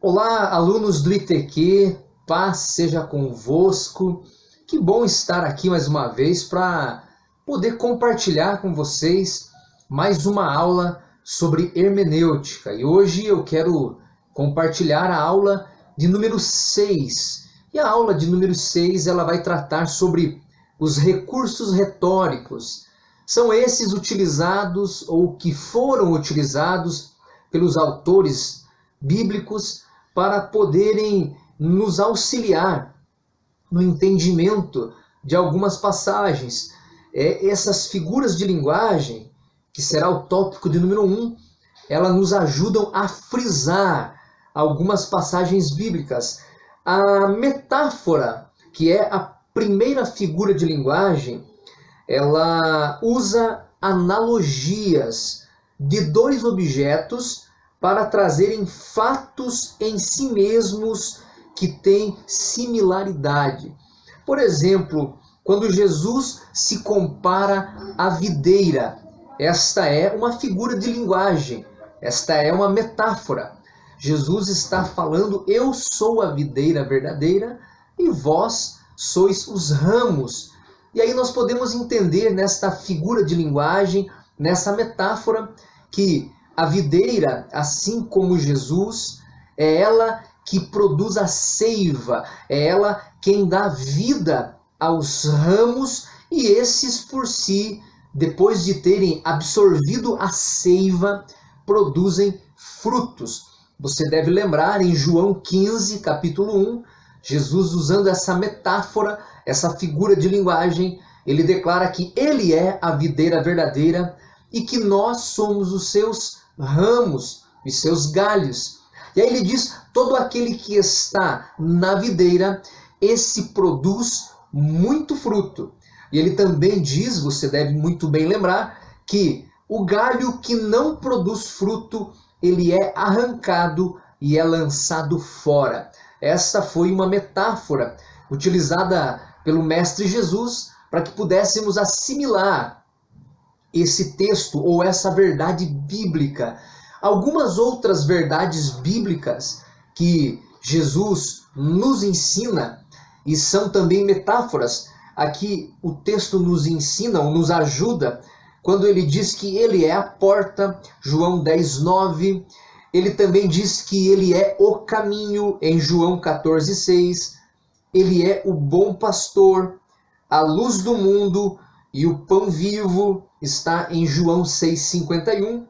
Olá, alunos do ITQ, paz seja convosco. Que bom estar aqui mais uma vez para poder compartilhar com vocês mais uma aula sobre hermenêutica. E hoje eu quero compartilhar a aula de número 6. E a aula de número 6 ela vai tratar sobre os recursos retóricos. São esses utilizados ou que foram utilizados pelos autores bíblicos para poderem nos auxiliar no entendimento de algumas passagens. Essas figuras de linguagem, que será o tópico de número 1, elas nos ajudam a frisar algumas passagens bíblicas. A metáfora, que é a primeira figura de linguagem, ela usa analogias de dois objetos para trazerem fatos em si mesmos que têm similaridade. Por exemplo, quando Jesus se compara à videira, esta é uma figura de linguagem, esta é uma metáfora. Jesus está falando: eu sou a videira verdadeira e vós sois os ramos. E aí nós podemos entender nesta figura de linguagem, nessa metáfora, que a videira, assim como Jesus, é ela que produz a seiva, é ela quem dá vida aos ramos, e esses por si, depois de terem absorvido a seiva, produzem frutos. Você deve lembrar em João 15, capítulo 1, Jesus, usando essa metáfora, essa figura de linguagem, ele declara que ele é a videira verdadeira e que nós somos os seus ramos e seus galhos. E aí ele diz: todo aquele que está na videira, esse produz muito fruto. E ele também diz, você deve muito bem lembrar, que o galho que não produz fruto, ele é arrancado e é lançado fora. Essa foi uma metáfora utilizada pelo Mestre Jesus para que pudéssemos assimilar esse texto ou essa verdade bíblica. Algumas outras verdades bíblicas que Jesus nos ensina e são também metáforas. Aqui o texto nos ensina ou nos ajuda quando ele diz que ele é a porta, João 10:9. Ele também diz que ele é o caminho, em João 14:6. Ele é o bom pastor, a luz do mundo e o pão vivo, está em João 6:51.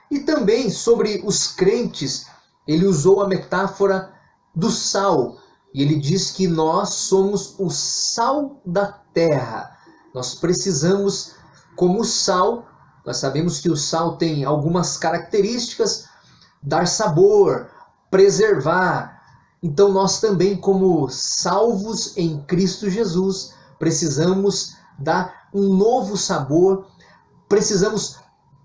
E também sobre os crentes, ele usou a metáfora do sal. E ele diz que nós somos o sal da terra. Nós precisamos, como sal, nós sabemos que o sal tem algumas características: dar sabor, preservar. Então nós também, como salvos em Cristo Jesus, precisamos dar um novo sabor, precisamos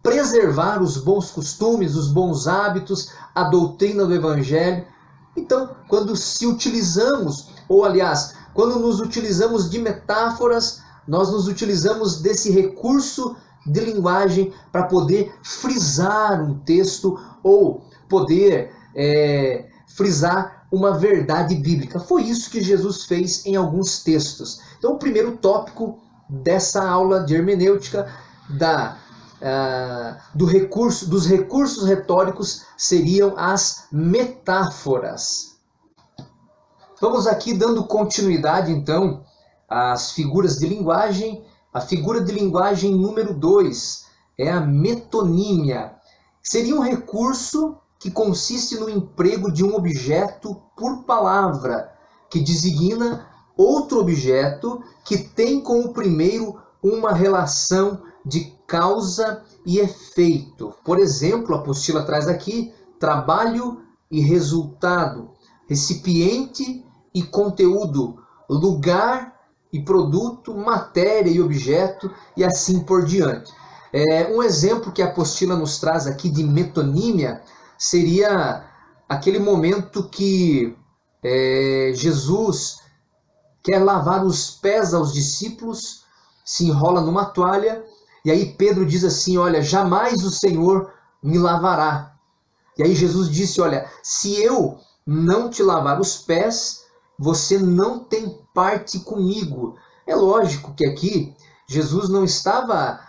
preservar os bons costumes, os bons hábitos, a doutrina do Evangelho. Então, quando se utilizamos, ou aliás, quando nos utilizamos de metáforas, nós nos utilizamos desse recurso de linguagem para poder frisar um texto ou poder frisar uma verdade bíblica. Foi isso que Jesus fez em alguns textos. Então, o primeiro tópico dessa aula de hermenêutica dos recursos retóricos seriam as metáforas. Vamos aqui dando continuidade, então, às figuras de linguagem. A figura de linguagem número 2 é a metonímia. Seria um recurso que consiste no emprego de um objeto por palavra, que designa outro objeto que tem com o primeiro uma relação de causa e efeito. Por exemplo, a apostila traz aqui trabalho e resultado, recipiente e conteúdo, lugar e produto, matéria e objeto, e assim por diante. Um exemplo que a apostila nos traz aqui de metonímia seria aquele momento que Jesus quer lavar os pés aos discípulos, se enrola numa toalha, e aí Pedro diz assim: olha, jamais o Senhor me lavará. E aí Jesus disse: olha, se eu não te lavar os pés, você não tem parte comigo. É lógico que aqui Jesus não estava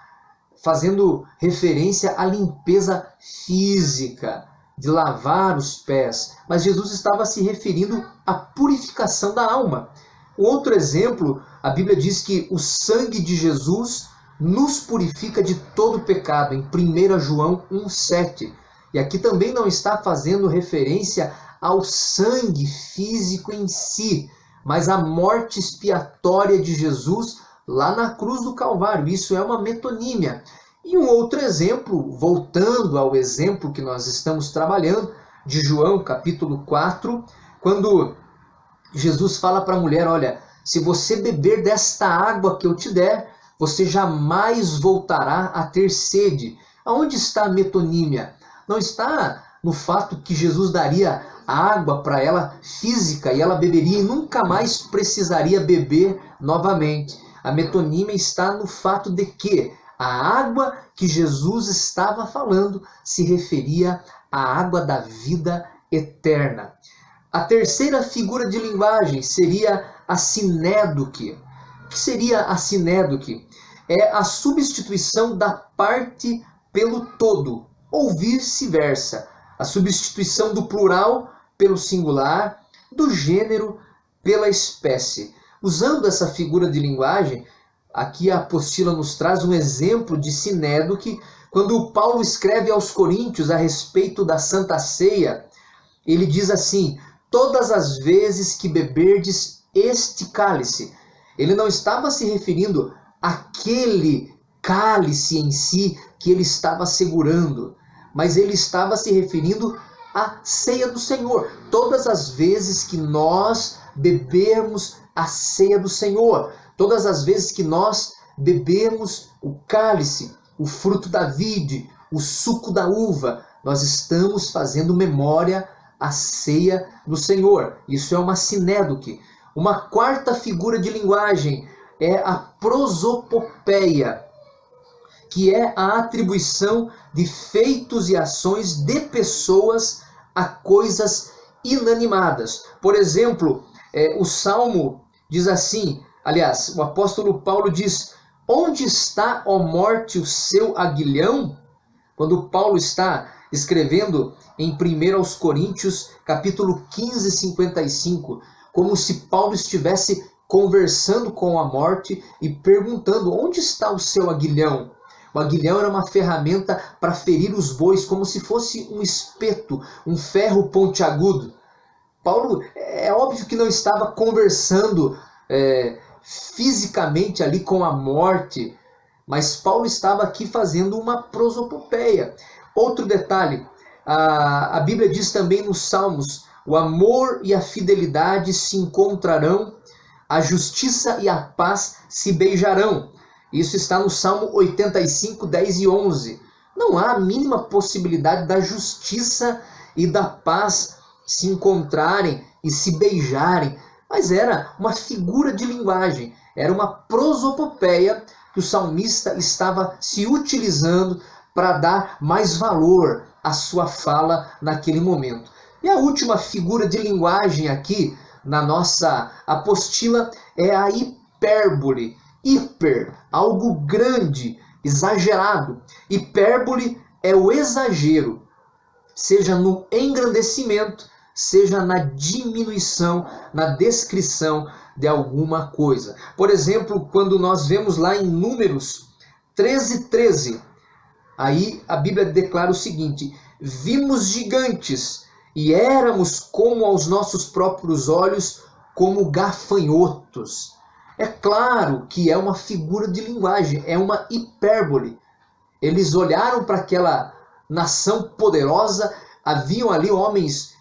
fazendo referência à limpeza física, de lavar os pés, mas Jesus estava se referindo à purificação da alma. Outro exemplo, a Bíblia diz que o sangue de Jesus nos purifica de todo pecado, em 1 João 1,7. E aqui também não está fazendo referência ao sangue físico em si, mas à morte expiatória de Jesus lá na cruz do Calvário. Isso é uma metonímia. E um outro exemplo, voltando ao exemplo que nós estamos trabalhando, de João capítulo 4, quando Jesus fala para a mulher, olha, se você beber desta água que eu te der, você jamais voltará a ter sede. Aonde está a metonímia? Não está no fato que Jesus daria água para ela física e ela beberia e nunca mais precisaria beber novamente. A metonímia está no fato de que a água que Jesus estava falando se referia à água da vida eterna. A terceira figura de linguagem seria a sinédoque. O que seria a sinédoque? É a substituição da parte pelo todo, ou vice-versa. A substituição do plural pelo singular, do gênero pela espécie. Usando essa figura de linguagem, aqui a apostila nos traz um exemplo de sinédoque, quando Paulo escreve aos Coríntios a respeito da Santa Ceia, ele diz assim, todas as vezes que beberdes este cálice. Ele não estava se referindo àquele cálice em si que ele estava segurando, mas ele estava se referindo à ceia do Senhor. Todas as vezes que nós bebermos a ceia do Senhor, todas as vezes que nós bebemos o cálice, o fruto da vide, o suco da uva, nós estamos fazendo memória à ceia do Senhor. Isso é uma sinédoque. Uma quarta figura de linguagem é a prosopopeia, que é a atribuição de feitos e ações de pessoas a coisas inanimadas. Por exemplo, o Salmo diz assim, aliás, o apóstolo Paulo diz, onde está, ó morte, o seu aguilhão? Quando Paulo está escrevendo em 1 Coríntios, capítulo 15, 55, como se Paulo estivesse conversando com a morte e perguntando, onde está o seu aguilhão? O aguilhão era uma ferramenta para ferir os bois, como se fosse um espeto, um ferro pontiagudo. Paulo, é óbvio que não estava conversando fisicamente ali com a morte, mas Paulo estava aqui fazendo uma prosopopeia. Outro detalhe, a Bíblia diz também nos Salmos, o amor e a fidelidade se encontrarão, a justiça e a paz se beijarão. Isso está no Salmo 85, 10 e 11. Não há a mínima possibilidade da justiça e da paz se encontrarem e se beijarem, mas era uma figura de linguagem, era uma prosopopeia que o salmista estava se utilizando para dar mais valor à sua fala naquele momento. E a última figura de linguagem aqui na nossa apostila é a hipérbole. Hiper, algo grande, exagerado. Hipérbole é o exagero, seja no engrandecimento, seja na diminuição, na descrição de alguma coisa. Por exemplo, quando nós vemos lá em Números 13, 13, aí a Bíblia declara o seguinte, vimos gigantes e éramos como aos nossos próprios olhos, como gafanhotos. É claro que é uma figura de linguagem, é uma hipérbole. Eles olharam para aquela nação poderosa, haviam ali homens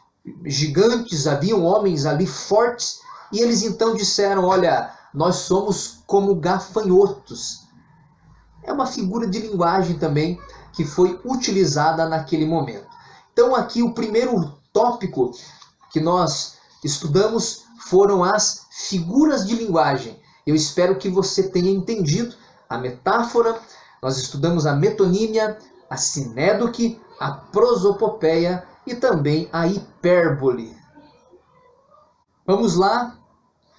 gigantes, haviam homens ali fortes, e eles então disseram, olha, nós somos como gafanhotos. É uma figura de linguagem também que foi utilizada naquele momento. Então aqui o primeiro tópico que nós estudamos foram as figuras de linguagem. Eu espero que você tenha entendido a metáfora. Nós estudamos a metonímia, a sinédoque, a prosopopeia e também a hipérbole. Vamos lá,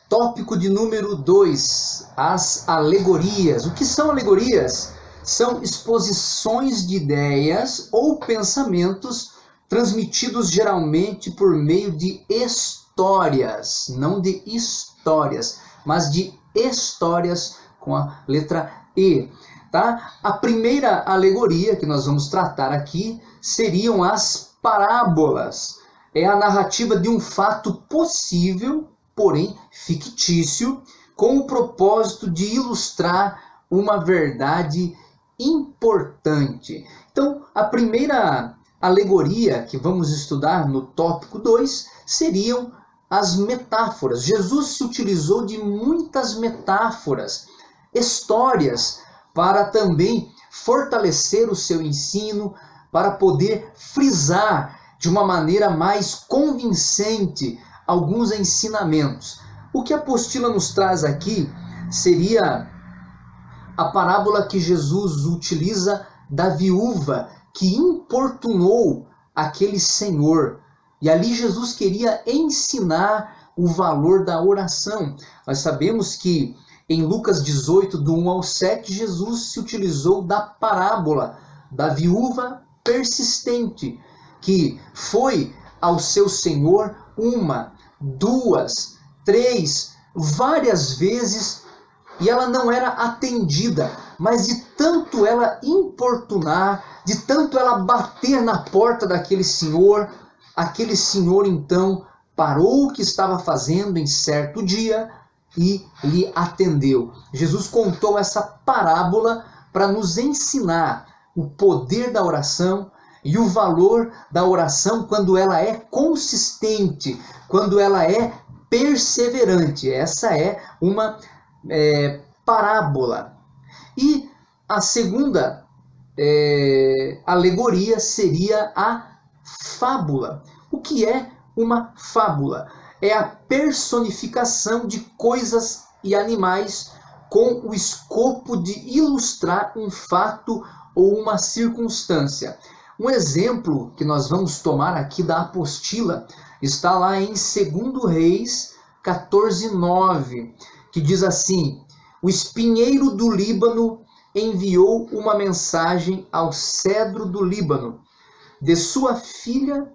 tópico de número 2, as alegorias. O que são alegorias? São exposições de ideias ou pensamentos transmitidos geralmente por meio de histórias, não de histórias, mas de histórias com a letra E. Tá? A primeira alegoria que nós vamos tratar aqui seriam as parábolas. É a narrativa de um fato possível, porém fictício, com o propósito de ilustrar uma verdade importante. Então, a primeira alegoria que vamos estudar no tópico 2 seriam as metáforas. Jesus se utilizou de muitas metáforas, histórias, para também fortalecer o seu ensino, para poder frisar de uma maneira mais convincente alguns ensinamentos. O que a apostila nos traz aqui seria a parábola que Jesus utiliza da viúva que importunou aquele senhor. E ali Jesus queria ensinar o valor da oração. Nós sabemos que em Lucas 18, do 1 ao 7, Jesus se utilizou da parábola da viúva persistente, que foi ao seu senhor 1, 2, 3, várias vezes, e ela não era atendida, mas de tanto ela importunar, de tanto ela bater na porta daquele senhor então parou o que estava fazendo em certo dia e lhe atendeu. Jesus contou essa parábola para nos ensinar o poder da oração e o valor da oração quando ela é consistente, quando ela é perseverante. Essa é uma parábola. E a segunda alegoria seria a fábula. O que é uma fábula? É a personificação de coisas e animais com o escopo de ilustrar um fato ou uma circunstância. Um exemplo que nós vamos tomar aqui da apostila está lá em 2 Reis 14:9, que diz assim: o espinheiro do Líbano enviou uma mensagem ao cedro do Líbano, dê sua filha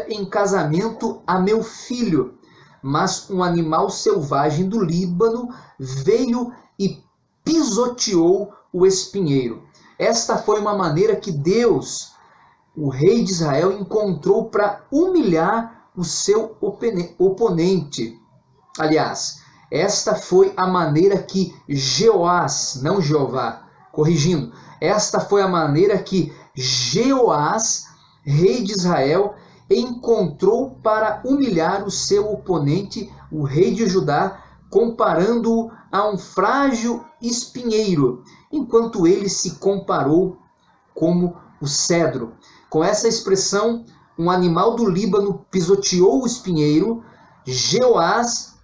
em casamento a meu filho. Mas um animal selvagem do Líbano veio e pisoteou o espinheiro. Esta foi uma maneira que Deus, o rei de Israel, encontrou para humilhar o seu oponente. Aliás, esta foi a maneira que Jeoás, não Jeová, corrigindo, esta foi a maneira que Jeoás, rei de Israel, encontrou para humilhar o seu oponente, o rei de Judá, comparando-o a um frágil espinheiro, enquanto ele se comparou como o cedro. Com essa expressão, um animal do Líbano pisoteou o espinheiro, Jeoás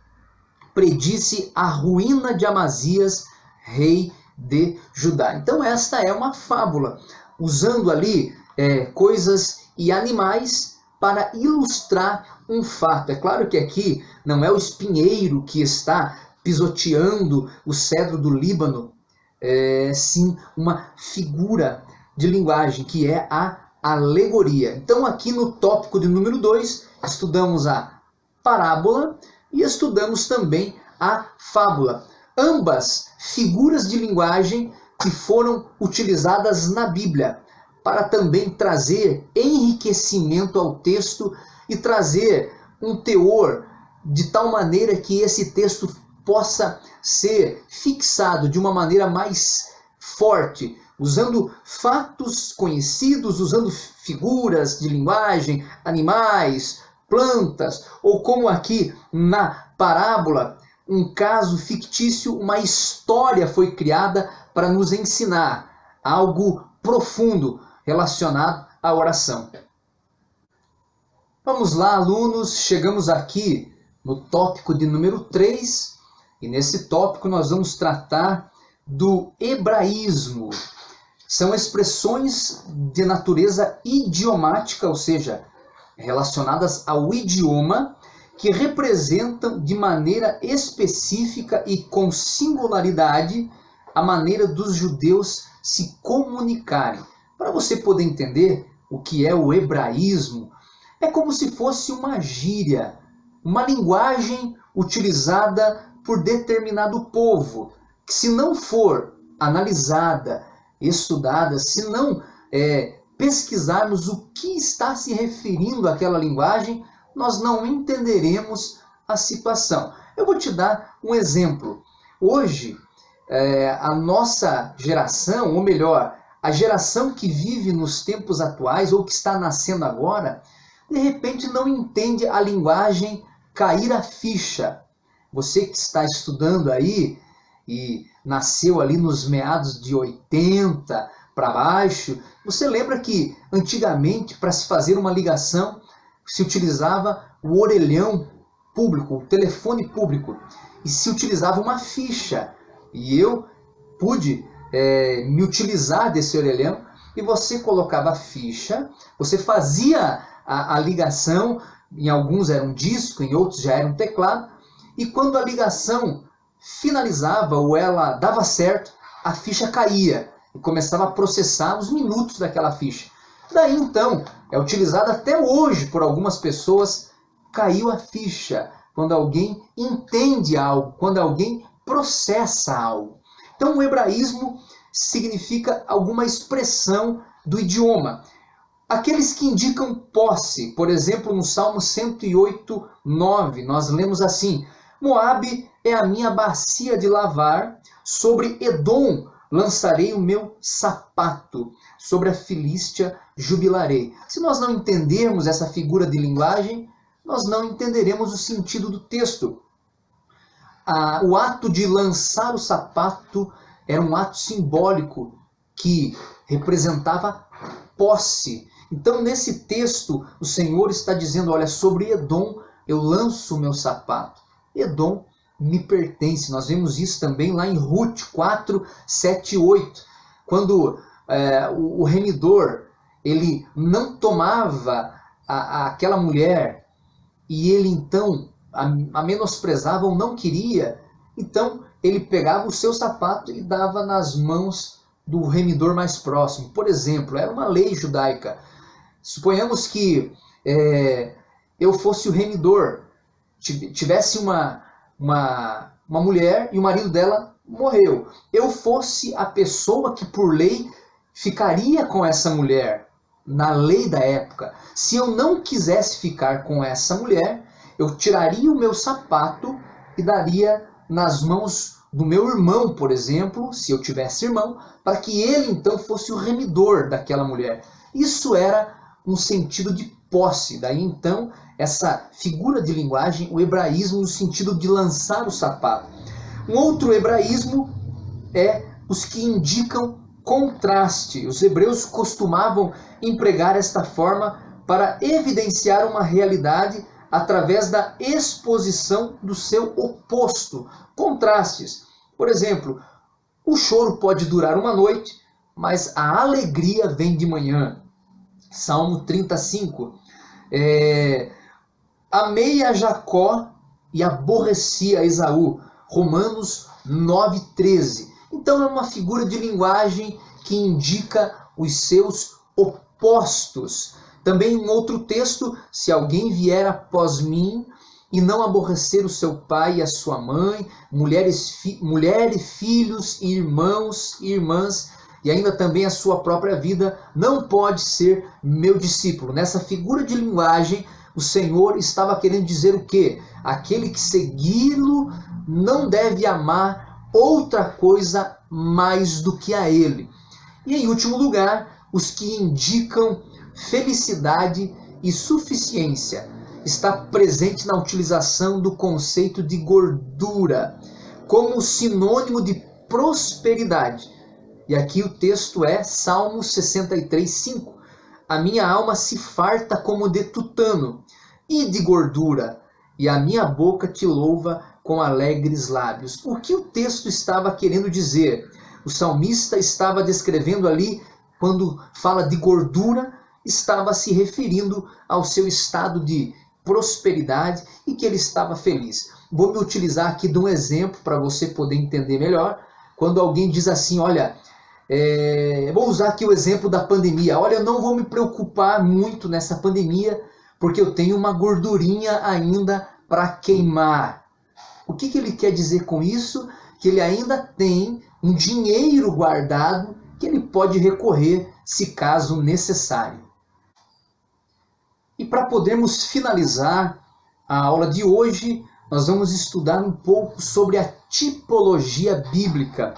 predisse a ruína de Amazias, rei de Judá. Então esta é uma fábula, usando ali coisas e animais para ilustrar um fato. É claro que aqui não é o espinheiro que está pisoteando o cedro do Líbano, sim uma figura de linguagem, que é a alegoria. Então aqui no tópico de número 2, estudamos a parábola e estudamos também a fábula. Ambas figuras de linguagem que foram utilizadas na Bíblia para também trazer enriquecimento ao texto e trazer um teor de tal maneira que esse texto possa ser fixado de uma maneira mais forte, usando fatos conhecidos, usando figuras de linguagem, animais, plantas, ou como aqui na parábola, um caso fictício, uma história foi criada para nos ensinar algo profundo relacionado à oração. Vamos lá, alunos, chegamos aqui no tópico de número 3, e nesse tópico nós vamos tratar do hebraísmo. São expressões de natureza idiomática, ou seja, relacionadas ao idioma que representam de maneira específica e com singularidade a maneira dos judeus se comunicarem. Para você poder entender o que é o hebraísmo, é como se fosse uma gíria, uma linguagem utilizada por determinado povo, que se não for analisada, estudada, se não pesquisarmos o que está se referindo àquela linguagem, nós não entenderemos a situação. Eu vou te dar um exemplo. Hoje, a nossa geração, ou melhor, a geração que vive nos tempos atuais, ou que está nascendo agora, de repente não entende a linguagem cair a ficha. Você que está estudando aí e nasceu ali nos meados de 80 para baixo, você lembra que antigamente, para se fazer uma ligação, se utilizava o orelhão público, o telefone público, e se utilizava uma ficha. E eu pude me utilizar desse orelhão, e você colocava a ficha, você fazia a ligação, em alguns era um disco, em outros já era um teclado, e quando a ligação finalizava ou ela dava certo, a ficha caía e começava a processar os minutos daquela ficha. Daí então, é utilizado até hoje por algumas pessoas, caiu a ficha, quando alguém entende algo, quando alguém processa algo. Então o hebraísmo significa alguma expressão do idioma. Aqueles que indicam posse, por exemplo, no Salmo 108, 9, nós lemos assim: Moabe é a minha bacia de lavar, sobre Edom lançarei o meu sapato, sobre a Filístia jubilarei. Se nós não entendermos essa figura de linguagem, nós não entenderemos o sentido do texto. O ato de lançar o sapato era um ato simbólico que representava posse. Então, nesse texto, o Senhor está dizendo, olha, sobre Edom eu lanço o meu sapato. Edom me pertence. Nós vemos isso também lá em Ruth 4, 7 e 8. Quando o remidor, ele não tomava aquela mulher e ele então a menosprezava ou não queria, então ele pegava o seu sapato e dava nas mãos do remidor mais próximo. Por exemplo, era uma lei judaica. Suponhamos que eu fosse o remidor, tivesse uma mulher e o marido dela morreu. Eu fosse a pessoa que por lei ficaria com essa mulher, na lei da época. Se eu não quisesse ficar com essa mulher, eu tiraria o meu sapato e daria nas mãos do meu irmão, por exemplo, se eu tivesse irmão, para que ele então fosse o remidor daquela mulher. Isso era um sentido de posse. Daí então essa figura de linguagem, o hebraísmo no sentido de lançar o sapato. Um outro hebraísmo é os que indicam contraste. Os hebreus costumavam empregar esta forma para evidenciar uma realidade através da exposição do seu oposto. Contrastes. Por exemplo, o choro pode durar uma noite, mas a alegria vem de manhã. Salmo 35. Amei a Jacó e aborreci a Esaú. Romanos 9:13. Então é uma figura de linguagem que indica os seus opostos. Também um outro texto: se alguém vier após mim e não aborrecer o seu pai e a sua mãe, mulheres, filhos, irmãos e irmãs, e ainda também a sua própria vida, não pode ser meu discípulo. Nessa figura de linguagem, o Senhor estava querendo dizer o quê? Aquele que segui-lo não deve amar outra coisa mais do que a ele. E em último lugar, os que indicam felicidade e suficiência. Está presente na utilização do conceito de gordura como sinônimo de prosperidade. E aqui o texto é Salmo 63:5. A minha alma se farta como de tutano e de gordura, e a minha boca te louva com alegres lábios. O que o texto estava querendo dizer? O salmista estava descrevendo ali, quando fala de gordura, estava se referindo ao seu estado de prosperidade e que ele estava feliz. Vou me utilizar aqui de um exemplo para você poder entender melhor. Quando alguém diz assim, olha, vou usar aqui o exemplo da pandemia. Olha, eu não vou me preocupar muito nessa pandemia, porque eu tenho uma gordurinha ainda para queimar. O que ele quer dizer com isso? Que ele ainda tem um dinheiro guardado que ele pode recorrer se caso necessário. E para podermos finalizar a aula de hoje, nós vamos estudar um pouco sobre a tipologia bíblica.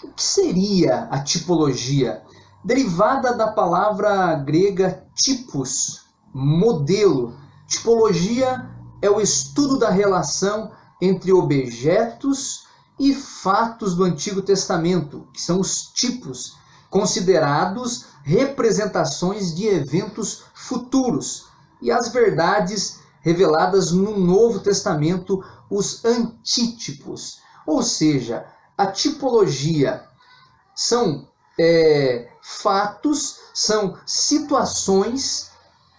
O que seria a tipologia? Derivada da palavra grega typos, modelo. Tipologia é o estudo da relação entre objetos e fatos do Antigo Testamento, que são os tipos, considerados representações de eventos futuros, e as verdades reveladas no Novo Testamento, os antítipos. Ou seja, a tipologia são fatos, são situações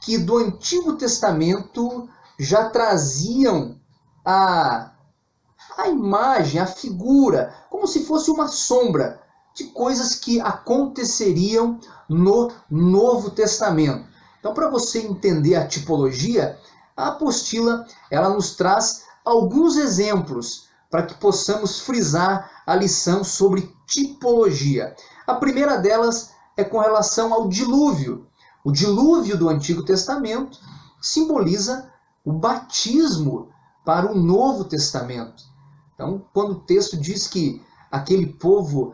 que do Antigo Testamento já traziam a imagem, a figura, como se fosse uma sombra de coisas que aconteceriam no Novo Testamento. Então, para você entender a tipologia, a apostila ela nos traz alguns exemplos para que possamos frisar a lição sobre tipologia. A primeira delas é com relação ao dilúvio. O dilúvio do Antigo Testamento simboliza o batismo para o Novo Testamento. Então, quando o texto diz que aquele povo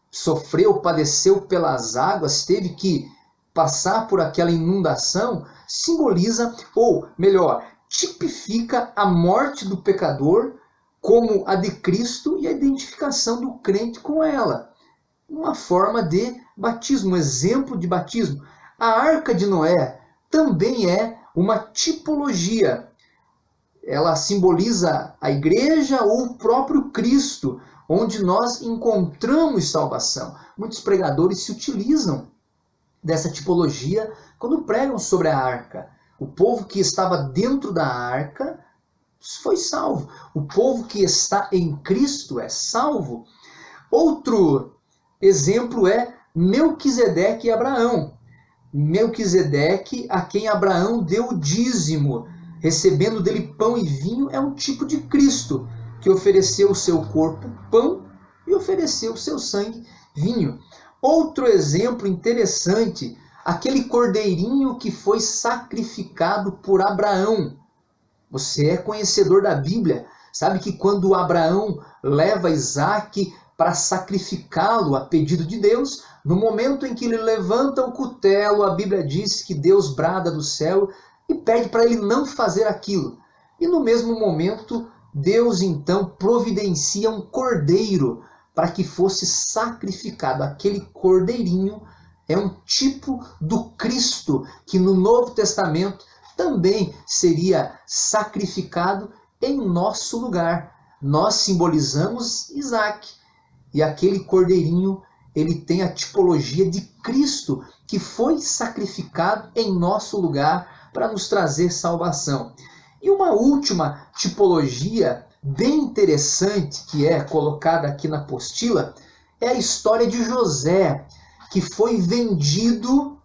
sofreu, padeceu pelas águas, teve que passar por aquela inundação, simboliza, ou melhor, tipifica a morte do pecador como a de Cristo e a identificação do crente com ela. Uma forma de batismo, um exemplo de batismo. A Arca de Noé também é uma tipologia. Ela simboliza a igreja ou o próprio Cristo, onde nós encontramos salvação. Muitos pregadores se utilizam dessa tipologia quando pregam sobre a arca. O povo que estava dentro da arca foi salvo. O povo que está em Cristo é salvo. Outro exemplo é Melquisedeque e Abraão. Melquisedeque, a quem Abraão deu o dízimo, recebendo dele pão e vinho, é um tipo de Cristo, que ofereceu o seu corpo pão e ofereceu o seu sangue vinho. Outro exemplo interessante, aquele cordeirinho que foi sacrificado por Abraão. Você é conhecedor da Bíblia, sabe que quando Abraão leva Isaque para sacrificá-lo a pedido de Deus, no momento em que ele levanta o cutelo, a Bíblia diz que Deus brada do céu e pede para ele não fazer aquilo. E no mesmo momento, Deus então providencia um cordeiro para que fosse sacrificado. Aquele cordeirinho é um tipo do Cristo que no Novo Testamento também seria sacrificado em nosso lugar. Nós simbolizamos Isaque e aquele cordeirinho ele tem a tipologia de Cristo que foi sacrificado em nosso lugar para nos trazer salvação. E uma última tipologia bem interessante que é colocada aqui na apostila é a história de José, que foi vendido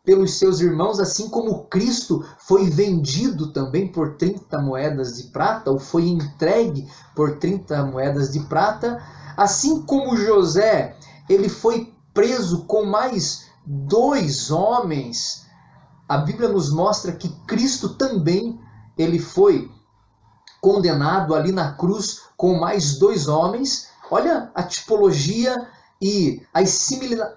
pelos seus irmãos, assim como Cristo foi vendido também por 30 moedas de prata, ou foi entregue por 30 moedas de prata. Assim como José, ele foi preso com mais 2 homens. A Bíblia nos mostra que Cristo também ele foi condenado ali na cruz com mais 2 homens. Olha a tipologia e as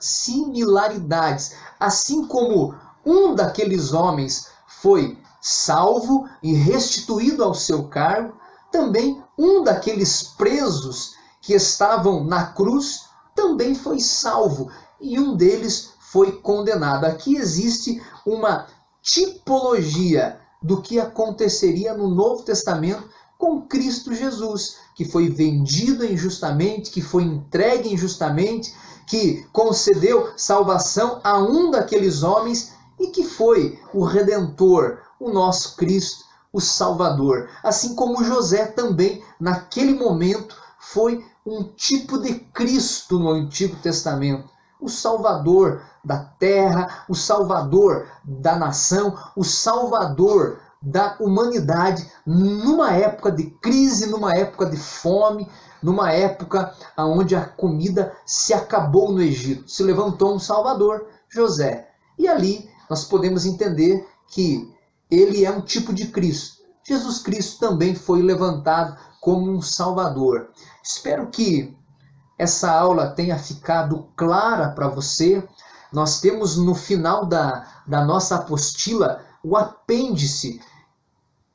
similaridades. Assim como um daqueles homens foi salvo e restituído ao seu cargo, também um daqueles presos que estavam na cruz também foi salvo e um deles foi condenado. Aqui existe uma tipologia do que aconteceria no Novo Testamento com Cristo Jesus, que foi vendido injustamente, que foi entregue injustamente, que concedeu salvação a um daqueles homens e que foi o Redentor, o nosso Cristo, o Salvador. Assim como José também, naquele momento, foi um tipo de Cristo no Antigo Testamento. O Salvador da terra, o Salvador da nação, o Salvador da humanidade, numa época de crise, numa época de fome, numa época onde a comida se acabou no Egito. Se levantou um Salvador, José. E ali nós podemos entender que ele é um tipo de Cristo. Jesus Cristo também foi levantado como um Salvador. Espero que essa aula tenha ficado clara para você. Nós temos no final da nossa apostila o apêndice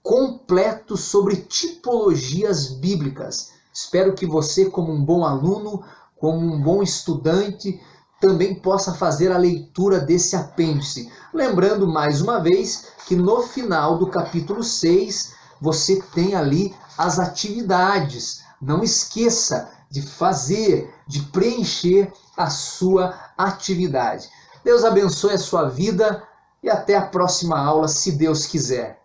completo sobre tipologias bíblicas. Espero que você, como um bom aluno, como um bom estudante, também possa fazer a leitura desse apêndice. Lembrando mais uma vez que no final do capítulo 6 você tem ali as atividades. Não esqueça de fazer, de preencher a sua atividade. Deus abençoe a sua vida e até a próxima aula, se Deus quiser.